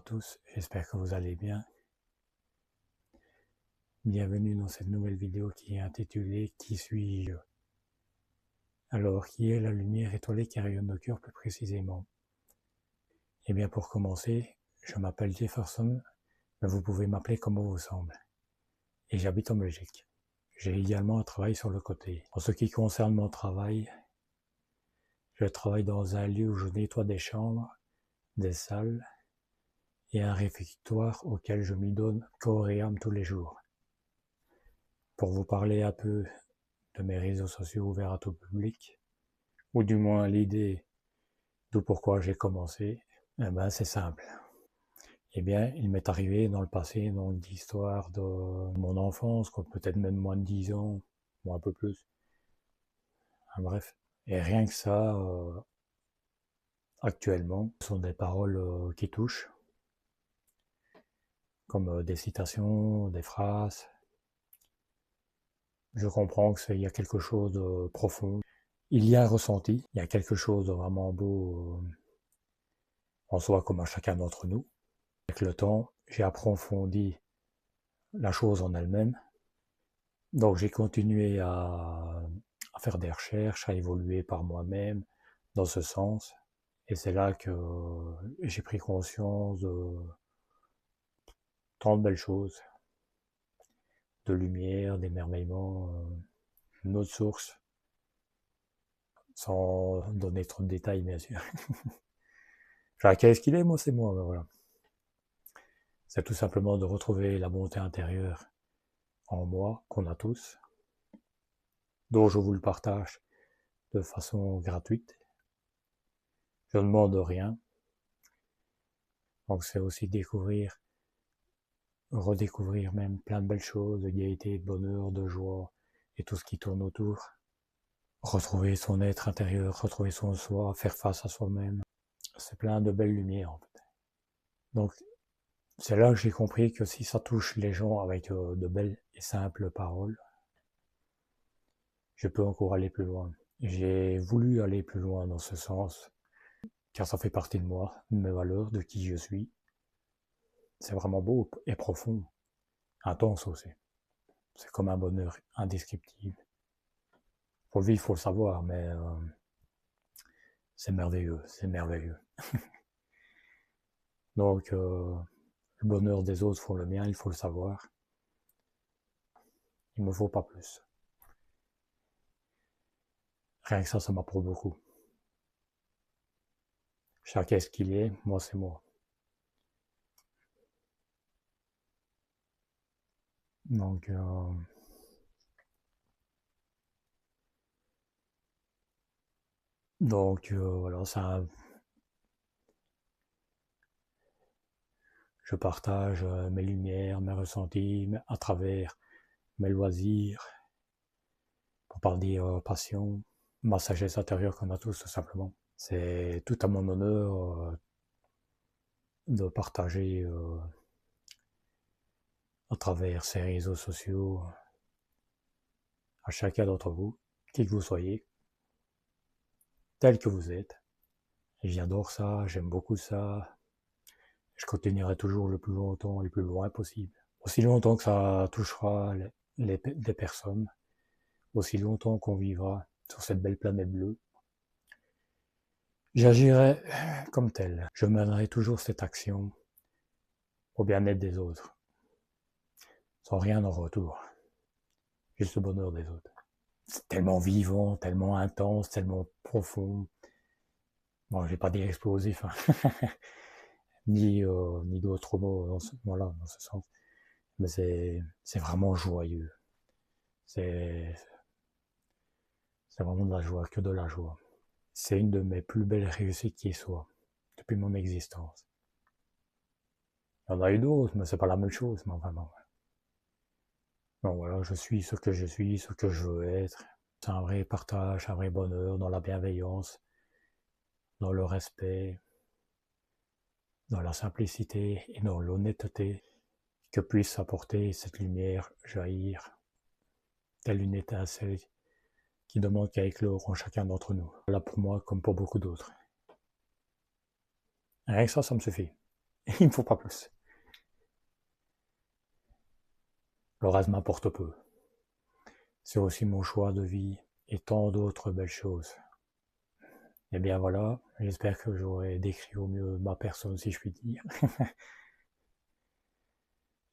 tous, j'espère que vous allez bien. Bienvenue dans cette nouvelle vidéo qui est intitulée « Qui suis-je ?» Alors, qui est la lumière étoilée qui rayonne nos cœurs plus précisément? Eh bien, pour commencer, je m'appelle Jefferson, mais vous pouvez m'appeler comme bon vous semble. Et j'habite en Belgique. J'ai également un travail sur le côté. En ce qui concerne mon travail, je travaille dans un lieu où je nettoie des chambres, des salles et un réfectoire auquel je m'y donne corps et âme tous les jours. Pour vous parler un peu de mes réseaux sociaux ouverts à tout public, ou du moins l'idée de pourquoi j'ai commencé, eh ben c'est simple. Eh bien, il m'est arrivé dans le passé, donc d'histoire de mon enfance, peut-être même moins de 10 ans, ou un peu plus. Bref. Et rien que ça, actuellement, ce sont des paroles qui touchent, comme des citations, des phrases. Je comprends qu'il y a quelque chose de profond. Il y a un ressenti, il y a quelque chose de vraiment beau en soi comme à chacun d'entre nous. Avec le temps, j'ai approfondi la chose en elle-même. Donc j'ai continué à faire des recherches, à évoluer par moi-même dans ce sens. Et c'est là que j'ai pris conscience de tant de belles choses, de lumière, d'émerveillement, une autre source, sans donner trop de détails bien sûr. Qu'est-ce qu'il est, moi c'est moi, ben voilà. C'est tout simplement de retrouver la bonté intérieure en moi, qu'on a tous, dont je vous le partage de façon gratuite. Je ne demande rien. Donc c'est aussi découvrir, redécouvrir même plein de belles choses, de gaieté, de bonheur, de joie et tout ce qui tourne autour. Retrouver son être intérieur, retrouver son soi, faire face à soi-même. C'est plein de belles lumières en fait. Donc c'est là que j'ai compris que si ça touche les gens avec de belles et simples paroles, je peux encore aller plus loin. J'ai voulu aller plus loin dans ce sens, car ça fait partie de moi, de mes valeurs, de qui je suis. C'est vraiment beau et profond, intense aussi. C'est comme un bonheur indescriptible. Faut le vivre, faut le savoir, mais c'est merveilleux, c'est merveilleux. Donc, le bonheur des autres font le mien, il faut le savoir. Il me faut pas plus. Rien que ça m'apporte beaucoup. Chacun est ce qu'il est, moi c'est moi. Donc, voilà, ça, je partage mes lumières, mes ressentis à travers mes loisirs, pour pas dire passion, ma sagesse intérieure qu'on a tous tout simplement. C'est tout à mon honneur de partager à travers ces réseaux sociaux à chacun d'entre vous, qui que vous soyez, tel que vous êtes. Et j'adore ça, j'aime beaucoup ça. Je continuerai toujours le plus longtemps et le plus loin possible. Aussi longtemps que ça touchera les personnes, aussi longtemps qu'on vivra sur cette belle planète bleue. J'agirai comme tel. Je mènerai toujours cette action au bien-être des autres, sans rien en retour. Juste le bonheur des autres. C'est tellement vivant, tellement intense, tellement profond. Bon, je vais pas dire explosif, hein. ni d'autres mots dans dans ce sens. Mais c'est vraiment joyeux. C'est vraiment de la joie, que de la joie. C'est une de mes plus belles réussites qui soit, depuis mon existence. Il y en a eu d'autres, mais c'est pas la même chose, mais enfin bon. Donc voilà, je suis ce que je suis, ce que je veux être. C'est un vrai partage, un vrai bonheur, dans la bienveillance, dans le respect, dans la simplicité et dans l'honnêteté, que puisse apporter cette lumière jaillir, telle une étincelle qui demande qu'à éclore en chacun d'entre nous. Là pour moi, comme pour beaucoup d'autres. Rien que ça me suffit. Il ne faut pas plus. Le reste m'apporte peu. C'est aussi mon choix de vie et tant d'autres belles choses. Et bien voilà, j'espère que j'aurai décrit au mieux ma personne si je puis dire.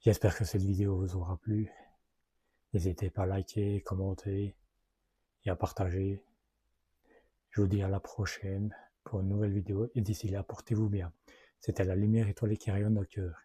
J'espère que cette vidéo vous aura plu. N'hésitez pas à liker, commenter et à partager. Je vous dis à la prochaine pour une nouvelle vidéo et d'ici là, portez-vous bien. C'était la lumière étoilée qui rayonne au cœur.